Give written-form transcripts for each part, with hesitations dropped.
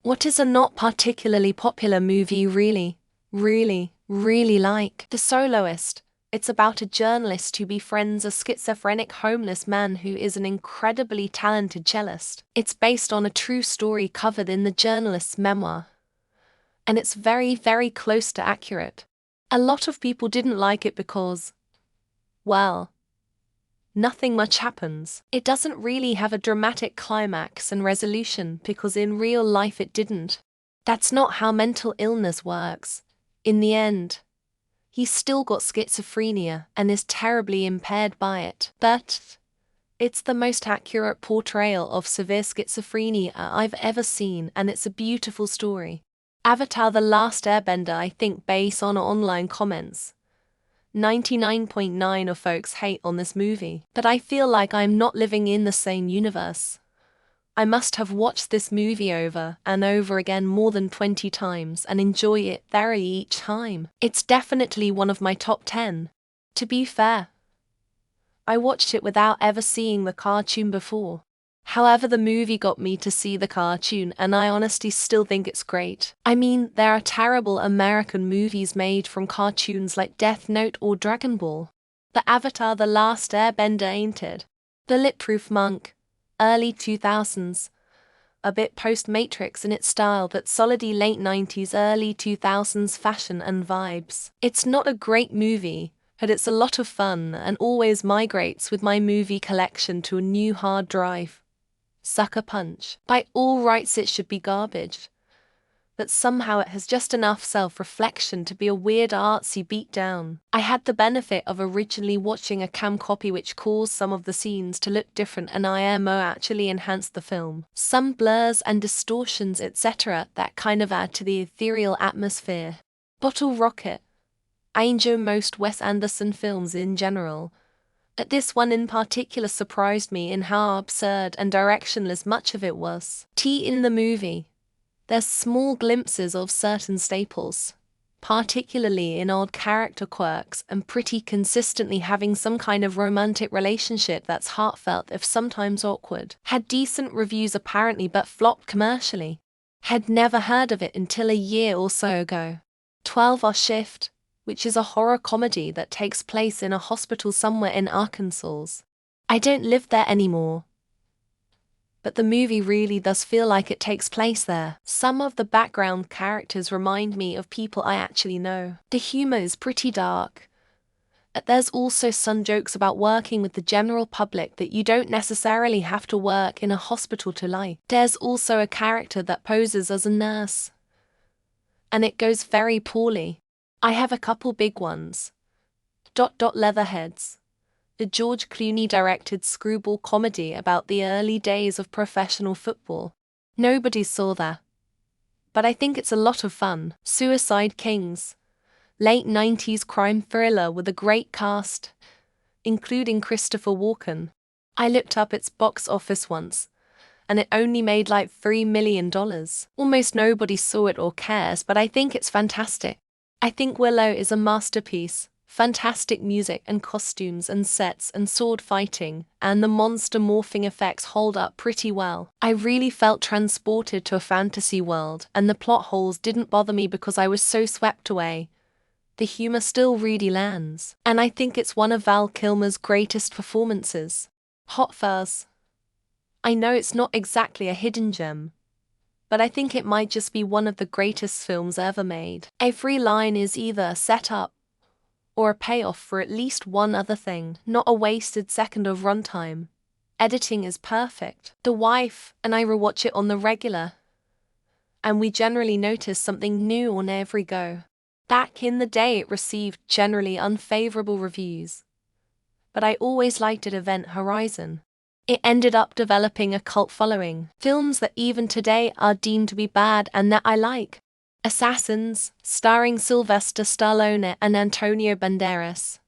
What is a not particularly popular movie you really like? The Soloist. It's about a journalist who befriends a schizophrenic homeless man who is an incredibly talented cellist. It's based on a true story covered in the journalist's memoir. And it's very close to accurate. A lot of people didn't like it because, well, nothing much happens. It doesn't really have a dramatic climax and resolution because in real life it didn't. That's not how mental illness works. In the end, he's still got schizophrenia and is terribly impaired by it. But it's the most accurate portrayal of severe schizophrenia I've ever seen, and it's a beautiful story. Avatar: The Last Airbender. I think based on online comments, 99.9% of folks hate on this movie. But I feel like I'm not living in the same universe. I must have watched this movie over and over again more than 20 times and enjoy it thoroughly each time. It's definitely one of my top 10. To be fair, I watched it without ever seeing the cartoon before. However, the movie got me to see the cartoon, and I honestly still think it's great. I mean, there are terrible American movies made from cartoons like Death Note or Dragon Ball. The Avatar: The Last Airbender ain't it. The Litproof Monk. Early 2000s. A bit post-Matrix in its style, but solidly late 90s, early 2000s fashion and vibes. It's not a great movie, but it's a lot of fun and always migrates with my movie collection to a new hard drive. Sucker Punch. By all rights it should be garbage, but somehow it has just enough self-reflection to be a weird artsy beatdown. I had the benefit of originally watching a cam copy which caused some of the scenes to look different, and IMO actually enhanced the film. Some blurs and distortions etc. that kind of add to the ethereal atmosphere. Bottle Rocket. I enjoy most Wes Anderson films in general, but this one in particular surprised me in how absurd and directionless much of it was. In the movie, there's small glimpses of certain staples, particularly in odd character quirks and pretty consistently having some kind of romantic relationship that's heartfelt if sometimes awkward. Had decent reviews apparently but flopped commercially. Had never heard of it until a year or so ago. 12-Hour Shift, which is a horror comedy that takes place in a hospital somewhere in Arkansas. I don't live there anymore, but the movie really does feel like it takes place there. Some of the background characters remind me of people I actually know. The humor is pretty dark, but there's also some jokes about working with the general public that you don't necessarily have to work in a hospital to like. There's also a character that poses as a nurse, and it goes very poorly. I have a couple big ones. Leatherheads. The George Clooney-directed screwball comedy about the early days of professional football. Nobody saw that, but I think it's a lot of fun. Suicide Kings. Late 90s crime thriller with a great cast, including Christopher Walken. I looked up its box office once, and it only made like $3 million. Almost nobody saw it or cares, but I think it's fantastic. I think Willow is a masterpiece. Fantastic music and costumes and sets and sword fighting, and the monster morphing effects hold up pretty well. I really felt transported to a fantasy world, and the plot holes didn't bother me because I was so swept away. The humor still really lands, and I think it's one of Val Kilmer's greatest performances. Hot Fuzz. I know it's not exactly a hidden gem, but I think it might just be one of the greatest films ever made. Every line is either a setup or a payoff for at least one other thing, not a wasted second of runtime. Editing is perfect. The wife and I rewatch it on the regular, and we generally notice something new on every go. Back in the day it received generally unfavorable reviews, but I always liked it. Event Horizon. It ended up developing a cult following. Films that even today are deemed to be bad and that I like. Assassins, starring Sylvester Stallone and Antonio Banderas.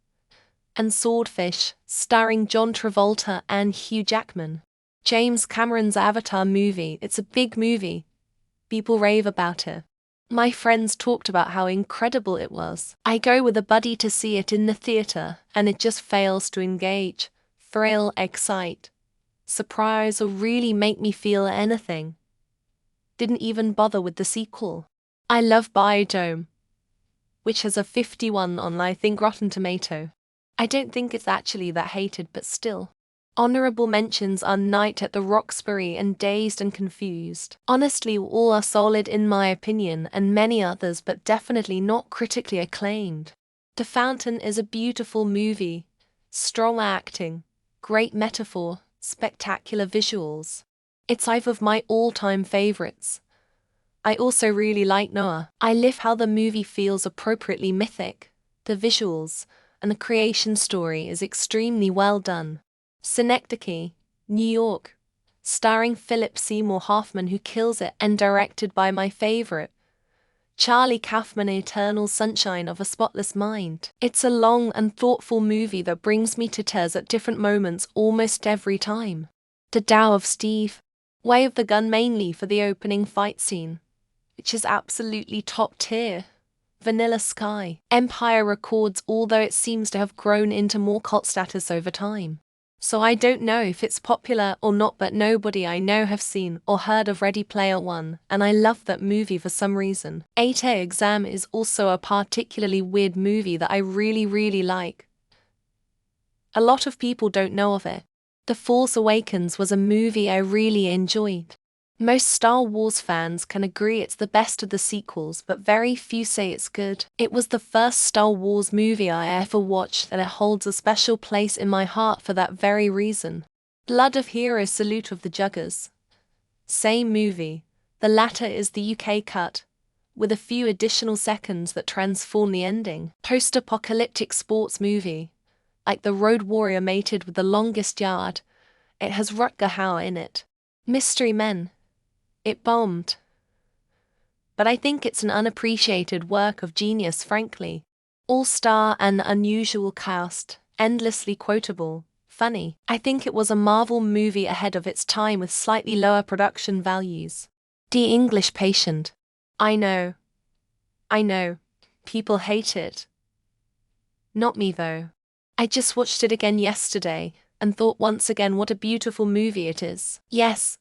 And Swordfish, starring John Travolta and Hugh Jackman. James Cameron's Avatar movie. It's a big movie. People rave about it. My friends talked about how incredible it was. I go with a buddy to see it in the theater, and it just fails to engage, thrill, excite, surprise, or really make me feel anything. didn't even bother with the sequel. I love Biodome, which has a 51 on, I think, Rotten Tomato. I don't think it's actually that hated, but still. Honorable mentions are Night at the Roxbury and Dazed and Confused. Honestly, all are solid in my opinion, and many others, but definitely not critically acclaimed. The Fountain is a beautiful movie. Strong acting, great metaphor, spectacular visuals. It's five of my all-time favorites. I also really like Noah. I love how the movie feels appropriately mythic. The visuals and the creation story is extremely well done. Synecdoche, New York, starring Philip Seymour Hoffman, who kills it, and directed by my favorite, Charlie Kaufman, Eternal Sunshine of a Spotless Mind. It's a long and thoughtful movie that brings me to tears at different moments almost every time. The Tao of Steve, Way of the Gun, mainly for the opening fight scene, which is absolutely top tier. Vanilla Sky, Empire Records, although it seems to have grown into more cult status over time. So I don't know if it's popular or not, but nobody I know have seen or heard of Ready Player One, and I love that movie for some reason. 8A Exam is also a particularly weird movie that I really like. A lot of people don't know of it. The Force Awakens was a movie I really enjoyed. Most Star Wars fans can agree it's the best of the sequels, but very few say it's good. It was the first Star Wars movie I ever watched, and it holds a special place in my heart for that very reason. Blood of Heroes, Salute of the Juggers. Same movie. The latter is the UK cut, with a few additional seconds that transform the ending. Post-apocalyptic sports movie. Like The Road Warrior mated with The Longest Yard. It has Rutger Hauer in it. Mystery Men. It bombed. But I think it's an unappreciated work of genius, frankly. All-star and unusual cast, endlessly quotable, funny. I think it was a Marvel movie ahead of its time with slightly lower production values. The English Patient. I know. People hate it. Not me though. I just watched it again yesterday and thought once again what a beautiful movie it is. Yes.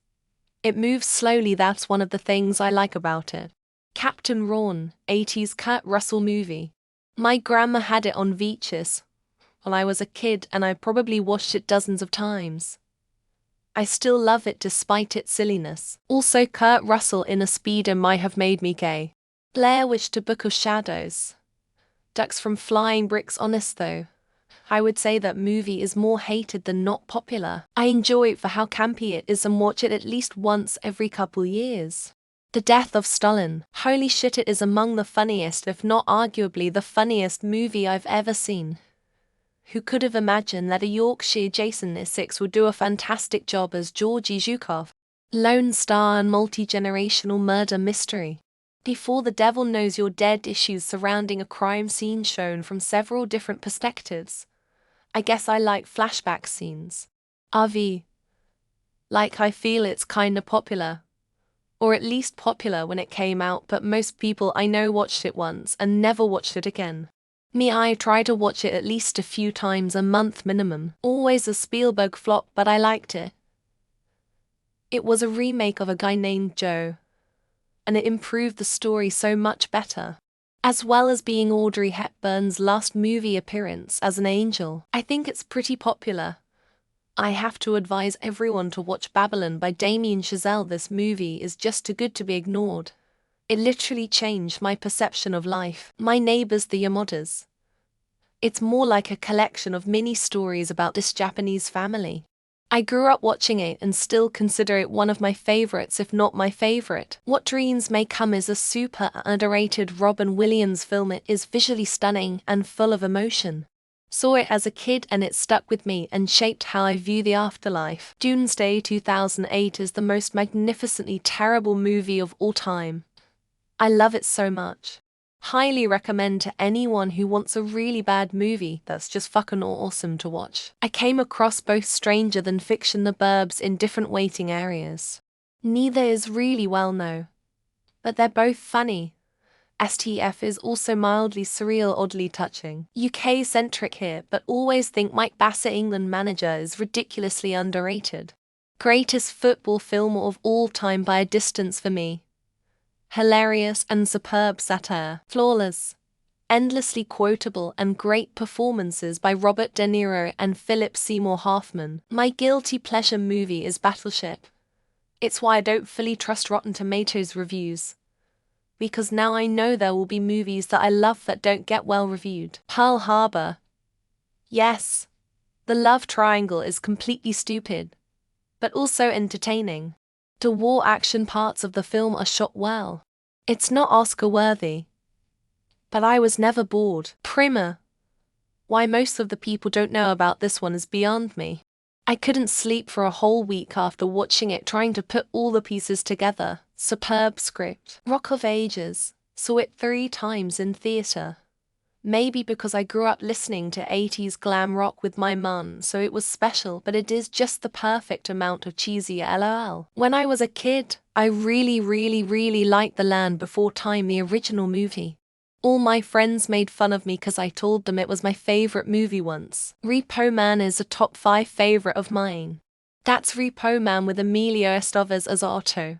It moves slowly, that's one of the things I like about it. Captain Ron, 80s Kurt Russell movie. My grandma had it on VHS when I was a kid, and I probably watched it dozens of times. I still love it despite its silliness. Also, Kurt Russell in a speedo might have made me gay. Blair Witch to Book of Shadows. Ducks from Flying Bricks. Honest though, I would say that movie is more hated than not popular. I enjoy it for how campy it is and watch it at least once every couple years. The Death of Stalin. Holy shit, it is among the funniest, if not arguably the funniest movie I've ever seen. Who could have imagined that a Yorkshire Jason Essex would do a fantastic job as Georgy Zhukov? Lone Star and multi-generational murder mystery. Before the Devil Knows You're Dead, issues surrounding a crime scene shown from several different perspectives. I guess I like flashback scenes. RV. Like, I feel it's kinda popular. Or at least popular when it came out, but most people I know watched it once and never watched it again. Me, I try to watch it at least a few times a month minimum. Always a Spielberg flop, but I liked it. It was a remake of A Guy Named Joe, and it improved the story so much better. As well as being Audrey Hepburn's last movie appearance as an angel. I think it's pretty popular. I have to advise everyone to watch Babylon by Damien Chazelle. This movie is just too good to be ignored. It literally changed my perception of life. My Neighbors the Yamodas. It's more like a collection of mini stories about this Japanese family. I grew up watching it and still consider it one of my favorites, if not my favorite. What Dreams May Come is a super underrated Robin Williams film. It is visually stunning and full of emotion. Saw it as a kid and it stuck with me and shaped how I view the afterlife. Doomsday 2008 is the most magnificently terrible movie of all time. I love it so much. Highly recommend to anyone who wants a really bad movie that's just fucking awesome to watch. I came across both Stranger Than Fiction The Burbs in different waiting areas. Neither is really well known, but they're both funny. STF is also mildly surreal, oddly touching. UK-centric here, but always think Mike Bassett, England manager, is ridiculously underrated. Greatest football film of all time by a distance for me. Hilarious and superb satire. Flawless. Endlessly quotable and great performances by Robert De Niro and Philip Seymour Hoffman. My guilty pleasure movie is Battleship. It's why I don't fully trust Rotten Tomatoes reviews. Because now I know there will be movies that I love that don't get well reviewed. Pearl Harbor. Yes, the love triangle is completely stupid, but also entertaining. The war action parts of the film are shot well. It's not Oscar-worthy, but I was never bored. Primer. Why most of the people don't know about this one is beyond me. I couldn't sleep for a whole week after watching it, trying to put all the pieces together. Superb script. Rock of Ages. Saw it 3 times in theater. Maybe because I grew up listening to 80s glam rock with my mum, so it was special, but it is just the perfect amount of cheesy LOL. When I was a kid, I really liked The Land Before Time, the original movie. All my friends made fun of me because I told them it was my favorite movie once. Repo Man is a top 5 favorite of mine. That's Repo Man with Emilio Estevez as Otto.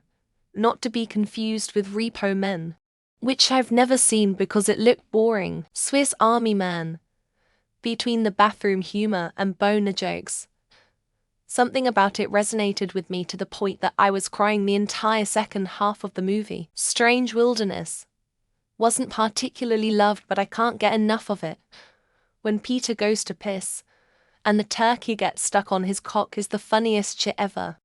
Not to be confused with Repo Men, which I've never seen because it looked boring. Swiss Army Man. Between the bathroom humor and boner jokes, something about it resonated with me to the point that I was crying the entire second half of the movie. Strange Wilderness. Wasn't particularly loved, but I can't get enough of it. When Peter goes to piss, and the turkey gets stuck on his cock is the funniest shit ever.